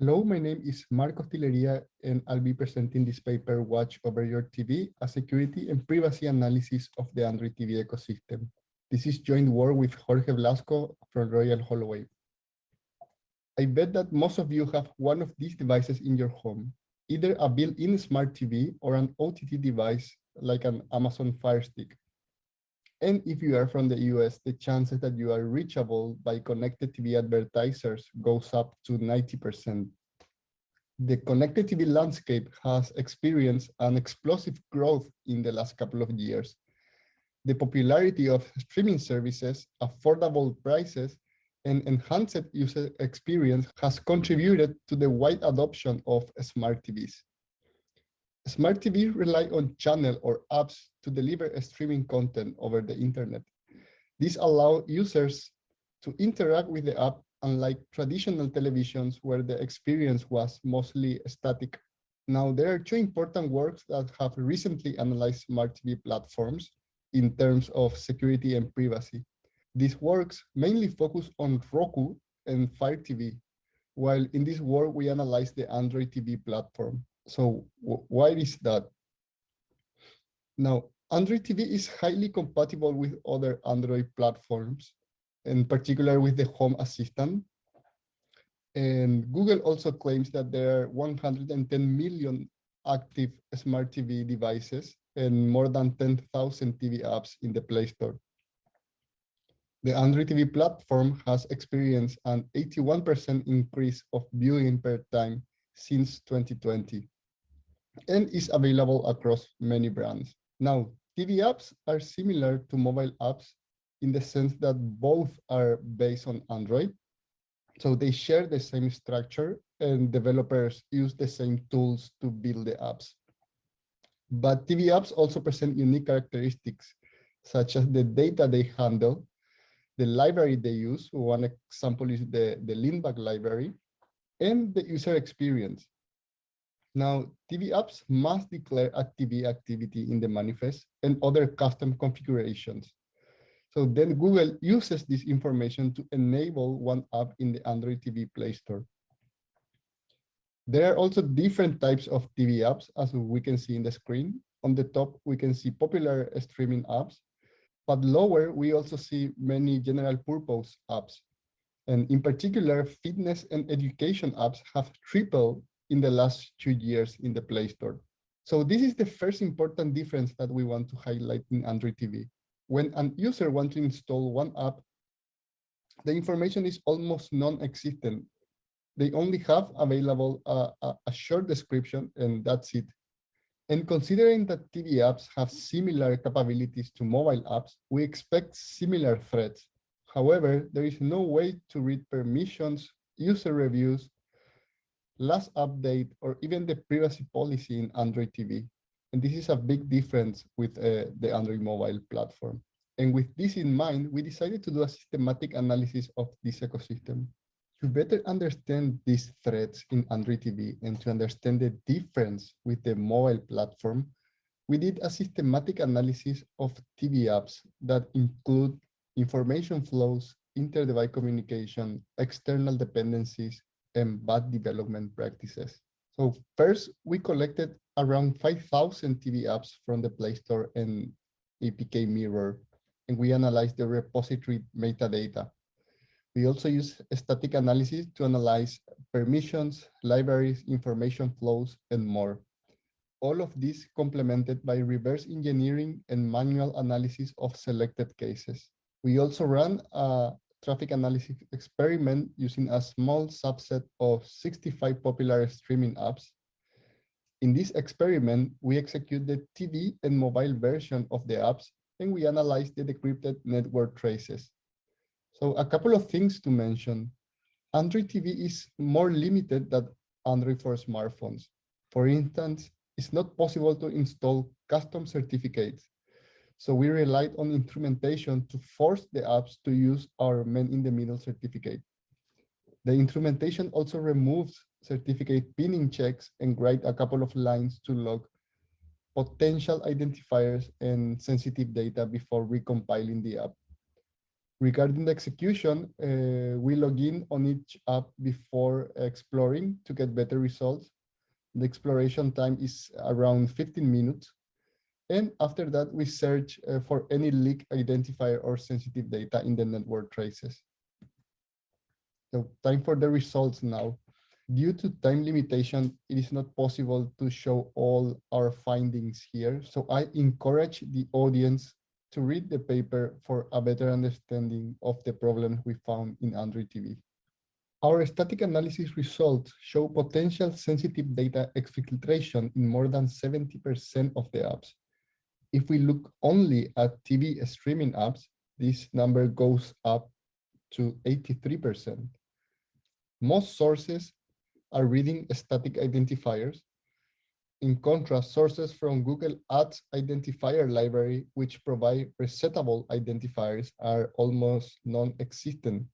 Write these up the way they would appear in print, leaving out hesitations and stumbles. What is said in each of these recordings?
Hello, my name is Marcos Tilleria, and I'll be presenting this paper, Watch Over Your TV, a security and privacy analysis of the Android TV ecosystem. This is joint work with Jorge Blasco from Royal Holloway. I bet that most of you have one of these devices in your home, either a built-in smart TV or an OTT device like an Amazon Fire Stick. And if you are from the US, the chances that you are reachable by connected TV advertisers goes up to 90%. The connected TV landscape has experienced an explosive growth in the last couple of years. The popularity of streaming services, affordable prices, and enhanced user experience has contributed to the wide adoption of smart TVs. Smart TVs rely on channel or apps to deliver streaming content over the internet. This allows users to interact with the app, unlike traditional televisions where the experience was mostly static. Now, there are two important works that have recently analyzed smart TV platforms in terms of security and privacy. These works mainly focus on Roku and Fire TV, while in this work we analyze the Android TV platform. So why is that? Now, Android TV is highly compatible with other Android platforms, in particular with the Home Assistant. And Google also claims that there are 110 million active smart TV devices and more than 10,000 TV apps in the Play Store. The Android TV platform has experienced an 81% increase of viewing per time since 2020 and is available across many brands. Now, TV apps are similar to mobile apps in the sense that both are based on Android. So they share the same structure and developers use the same tools to build the apps. But TV apps also present unique characteristics, such as the data they handle, the library they use. One example is the Lindback library, and the user experience. Now, TV apps must declare a TV activity in the manifest and other custom configurations. So then Google uses this information to enable one app in the Android TV Play Store. There are also different types of TV apps, as we can see in the screen. On the top, we can see popular streaming apps, but lower, we also see many general purpose apps. And in particular, fitness and education apps have tripled in the last 2 years in the Play Store. So this is the first important difference that we want to highlight in Android TV. When an user wants to install one app, the information is almost non-existent. They only have available a short description, and that's it. And considering that TV apps have similar capabilities to mobile apps, we expect similar threats. However, there is no way to read permissions, user reviews, last update, or even the privacy policy in Android TV. And this is a big difference with the Android mobile platform. And with this in mind, we decided to do a systematic analysis of this ecosystem. To better understand these threats in Android TV and to understand the difference with the mobile platform, we did a systematic analysis of TV apps that include information flows, inter-device communication, external dependencies, and bad development practices. So first, we collected around 5,000 TV apps from the Play Store and APK Mirror, and we analyzed the repository metadata. We also use static analysis to analyze permissions, libraries, information flows, and more. All of this complemented by reverse engineering and manual analysis of selected cases. We also ran a traffic analysis experiment using a small subset of 65 popular streaming apps. In this experiment, we execute the TV and mobile version of the apps, and we analyze the decrypted network traces. So a couple of things to mention. Android TV is more limited than Android for smartphones. For instance, it's not possible to install custom certificates. So we relied on instrumentation to force the apps to use our man-in-the-middle certificate. The instrumentation also removes certificate pinning checks and write a couple of lines to log potential identifiers and sensitive data before recompiling the app. Regarding the execution, we log in on each app before exploring to get better results. The exploration time is around 15 minutes. And after that, we search for any leak identifier or sensitive data in the network traces. So time for the results now. Due to time limitation, it is not possible to show all our findings here. So I encourage the audience to read the paper for a better understanding of the problem we found in Android TV. Our static analysis results show potential sensitive data exfiltration in more than 70% of the apps. If we look only at TV streaming apps, this number goes up to 83%. Most sources are reading static identifiers. In contrast, sources from Google Ads identifier library, which provide resettable identifiers, are almost non-existent.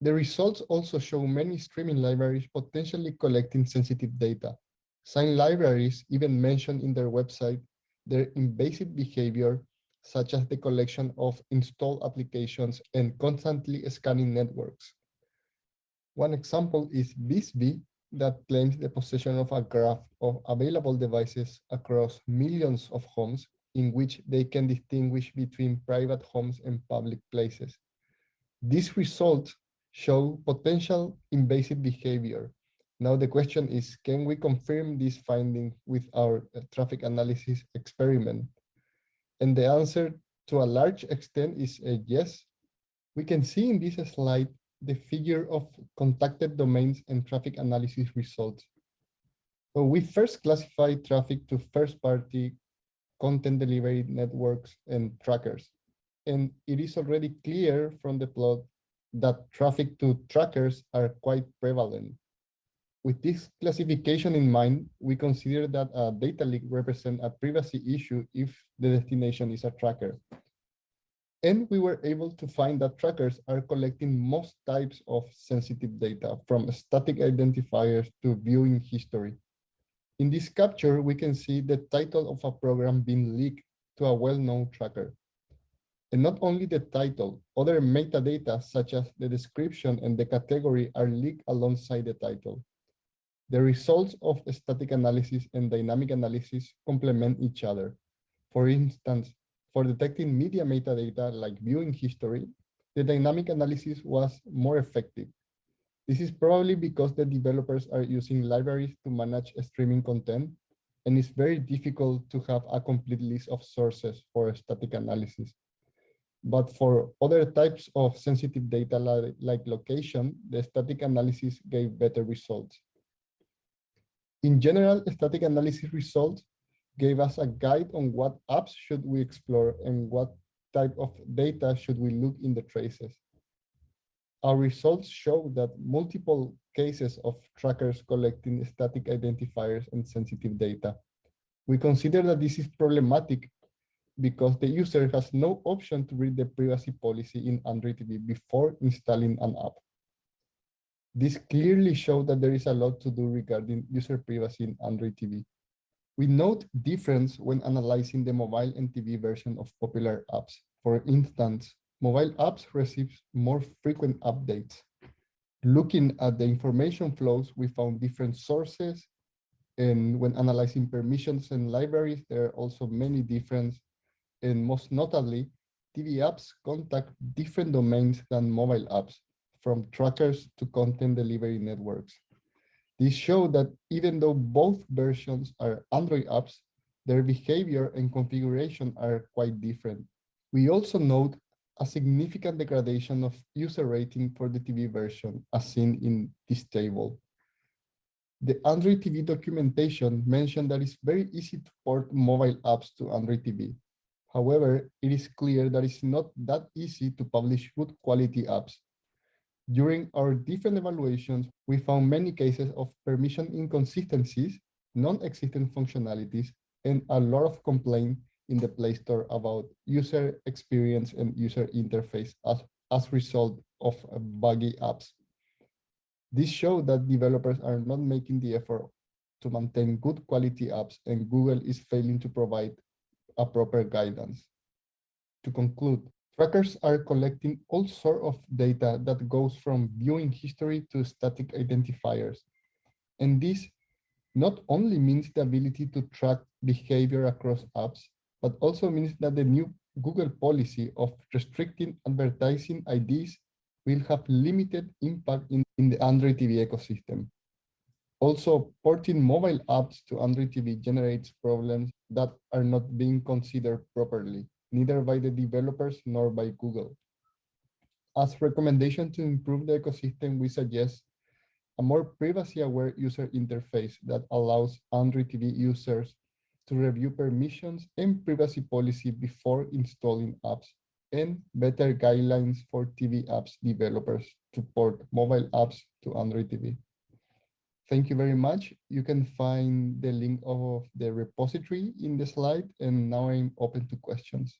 The results also show many streaming libraries potentially collecting sensitive data. Some libraries even mention in their website their invasive behavior, such as the collection of installed applications and constantly scanning networks. One example is Bisbee, that claims the possession of a graph of available devices across millions of homes in which they can distinguish between private homes and public places. These results show potential invasive behavior. Now the question is, can we confirm this finding with our traffic analysis experiment? And the answer to a large extent is yes. We can see in this slide the figure of contacted domains and traffic analysis results. So we first classify traffic to first-party content delivery networks and trackers. And it is already clear from the plot that traffic to trackers are quite prevalent. With this classification in mind, we consider that a data leak represents a privacy issue if the destination is a tracker. And we were able to find that trackers are collecting most types of sensitive data, from static identifiers to viewing history. In this capture, we can see the title of a program being leaked to a well-known tracker. And not only the title, other metadata such as the description and the category are leaked alongside the title. The results of static analysis and dynamic analysis complement each other. For instance, for detecting media metadata like viewing history, the dynamic analysis was more effective. This is probably because the developers are using libraries to manage streaming content, and it's very difficult to have a complete list of sources for static analysis. But for other types of sensitive data like location, the static analysis gave better results. In general, static analysis results gave us a guide on what apps should we explore and what type of data should we look in the traces. Our results show that multiple cases of trackers collecting static identifiers and sensitive data. We consider that this is problematic because the user has no option to read the privacy policy in Android TV before installing an app. This clearly shows that there is a lot to do regarding user privacy in Android TV. We note difference when analyzing the mobile and TV version of popular apps. For instance, mobile apps receive more frequent updates. Looking at the information flows, we found different sources. And when analyzing permissions and libraries, there are also many differences. And most notably, TV apps contact different domains than mobile apps, from trackers to content delivery networks. This shows that even though both versions are Android apps, their behavior and configuration are quite different. We also note a significant degradation of user rating for the TV version, as seen in this table. The Android TV documentation mentioned that it's very easy to port mobile apps to Android TV. However, it is clear that it's not that easy to publish good quality apps. During our different evaluations, we found many cases of permission inconsistencies, non-existent functionalities, and a lot of complaints in the Play Store about user experience and user interface as a result of buggy apps. This shows that developers are not making the effort to maintain good quality apps, and Google is failing to provide a proper guidance. To conclude, Trackers are collecting all sort of data that goes from viewing history to static identifiers. And this not only means the ability to track behavior across apps, but also means that the new Google policy of restricting advertising IDs will have limited impact in the Android TV ecosystem. Also, porting mobile apps to Android TV generates problems that are not being considered properly, neither by the developers nor by Google. As recommendation to improve the ecosystem, we suggest a more privacy-aware user interface that allows Android TV users to review permissions and privacy policy before installing apps, and better guidelines for TV apps developers to port mobile apps to Android TV. Thank you very much. You can find the link of the repository in the slide, and now I'm open to questions.